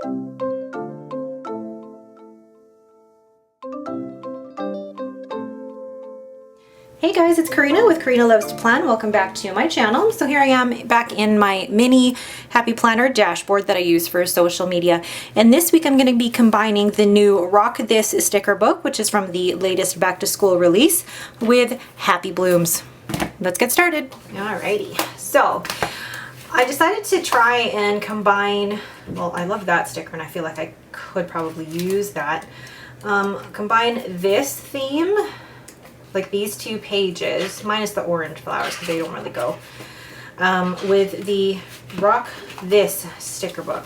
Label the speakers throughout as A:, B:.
A: Hey guys, it's Karina with Karina Loves to Plan. Welcome back to my channel. So here I am back in my mini Happy Planner dashboard that I use for social media. And this week I'm going to be combining the new Rock This sticker book, which is from the latest back to school release, with Happy Blooms. Let's get started. Alrighty, so I decided to try and combine, well, I love that sticker and I feel like I could probably use that. Combine this theme, like these two pages, minus the orange flowers because they don't really go, with the Rock This sticker book.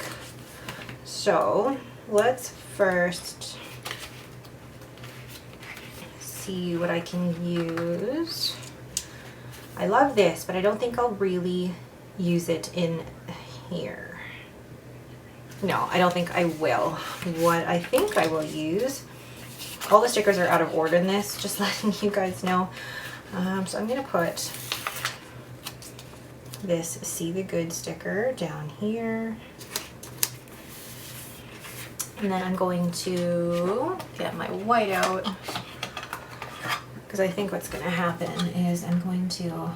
A: So let's first see what I can use. I love this, but I don't think I'll really use it in here. No, I don't think I will. What I think I will use, all the stickers are out of order in this, just letting you guys know. So I'm going to put this See the Good sticker down here. And then I'm going to get my white out, because I think what's going to happen is I'm going to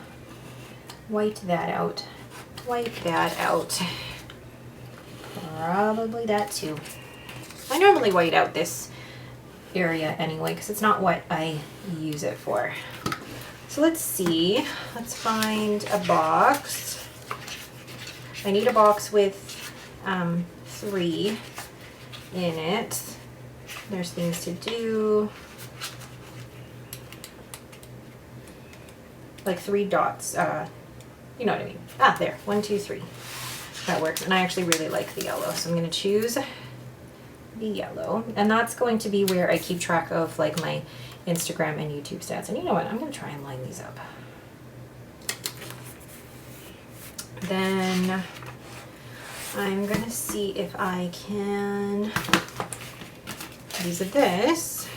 A: white that out, probably that too. I normally white out this area anyway because it's not what I use it for. So let's see, let's find a box. I need a box with 3 in it. There's things to do, like 3 dots, you know what I mean. Ah, there, 1, 2, 3. That works, and I actually really like the yellow, so I'm going to choose the yellow, and that's going to be where I keep track of like my Instagram and YouTube stats. And you know what, I'm going to try and line these up. Then I'm going to see if I can use this.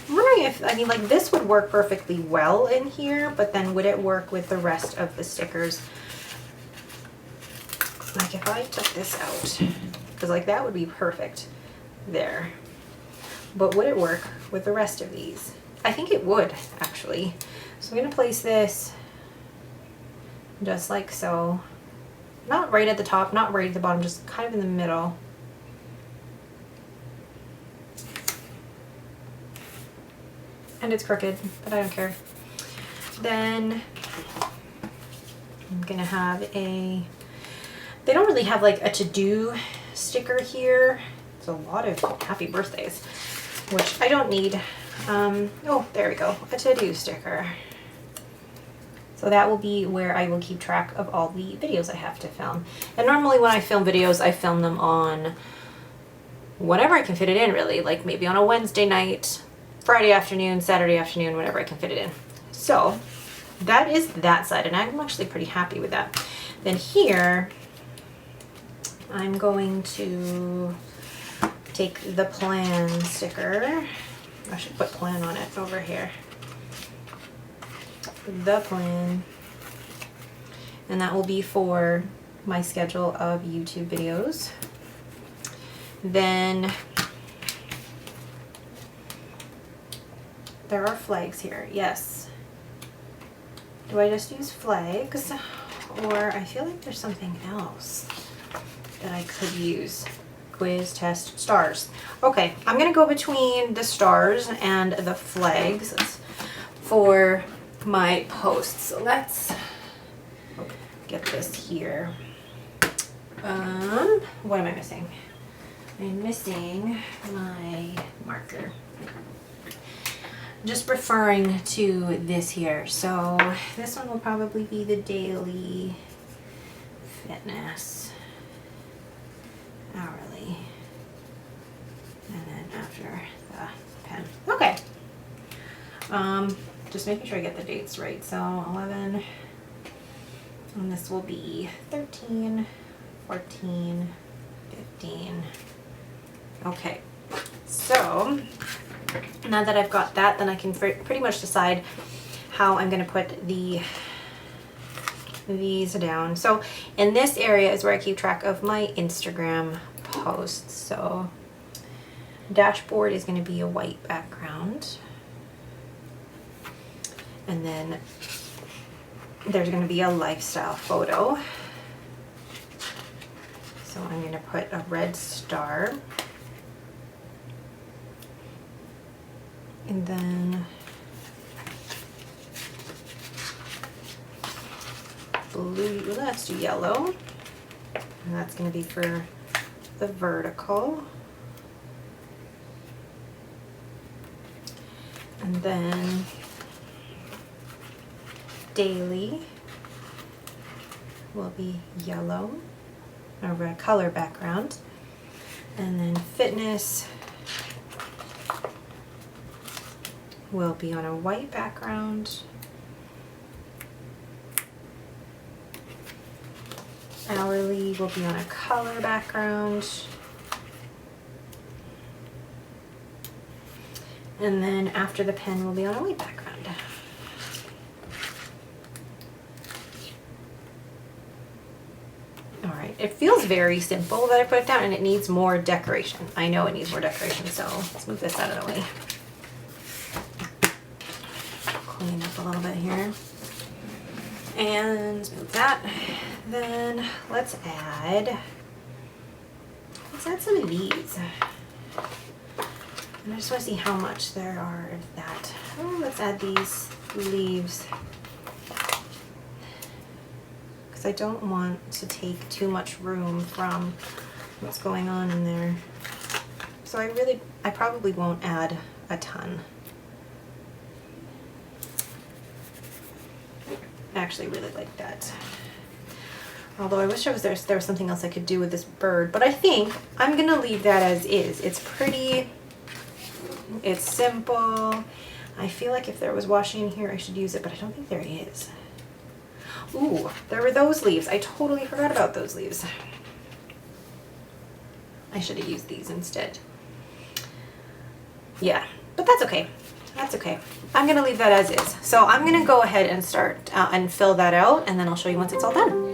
A: I'm wondering if, I mean, like this would work perfectly well in here, but then would it work with the rest of the stickers? Like if I took this out, because like that would be perfect there, but would it work with the rest of these? I think it would actually. So I'm going to place this just like so, not right at the top, not right at the bottom, just kind of in the middle. And it's crooked, but I don't care. Then I'm going to have a, they don't really have like a to-do sticker here. It's a lot of happy birthdays, which I don't need. Oh, there we go, a to-do sticker. So that will be where I will keep track of all the videos I have to film. And normally when I film videos, I film them on whatever I can fit it in, really, like maybe on a Wednesday night, Friday afternoon, Saturday afternoon, whenever I can fit it in. So that is that side, and I'm actually pretty happy with that. Then here, I'm going to take the plan sticker. I should put plan on it over here. The plan. And that will be for my schedule of YouTube videos. Then there are flags here, yes. Do I just use flags? Or I feel like there's something else that I could use. Quiz, test, stars. Okay, I'm gonna go between the stars and the flags for my posts. So let's get this here. What am I missing? I'm missing my marker. Just referring to this here. So this one will probably be the daily fitness, hourly, and then after the pen. Okay. Just making sure I get the dates right. So 11, and this will be 13, 14, 15. Okay. So now that I've got that, then I can pretty much decide how I'm going to put the these down. So in this area is where I keep track of my Instagram posts. So dashboard is going to be a white background. And then there's going to be a lifestyle photo. So I'm going to put a red star. And then blue, let's do yellow. And that's going to be for the vertical. And then daily will be yellow, or red color background. And then fitness will be on a white background. Hourly will be on a color background. And then after the pen will be on a white background. All right, it feels very simple that I put it down, and it needs more decoration. I know it needs more decoration, so let's move this out of the way. Clean up a little bit here. And move that. Then let's add some of these. And I just want to see how much there are of that. Oh, let's add these leaves, because I don't want to take too much room from what's going on in there. So I probably won't add a ton. I actually really like that. Although I wish there was something else I could do with this bird, but I think I'm gonna leave that as is. It's pretty, it's simple. I feel like if there was washi in here, I should use it, but I don't think there is. Ooh, there were those leaves. I totally forgot about those leaves. I should have used these instead. Yeah, but that's okay. That's okay. I'm gonna leave that as is. So I'm gonna go ahead and start and fill that out, and then I'll show you once it's all done.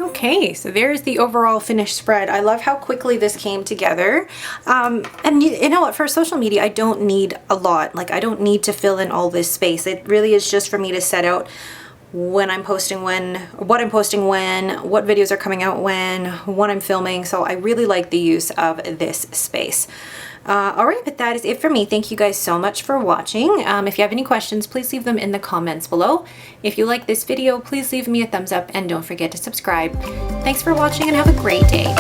A: Okay, so there's the overall finished spread. I love how quickly this came together. And you know what, for social media, I don't need a lot. Like, I don't need to fill in all this space. It really is just for me to set out when I'm posting when, what I'm posting when, what videos are coming out when, what I'm filming. So I really like the use of this space. All right, but that is it for me. Thank you guys so much for watching. If you have any questions, please leave them in the comments below. If you like this video, please leave me a thumbs up and don't forget to subscribe. Thanks for watching and have a great day.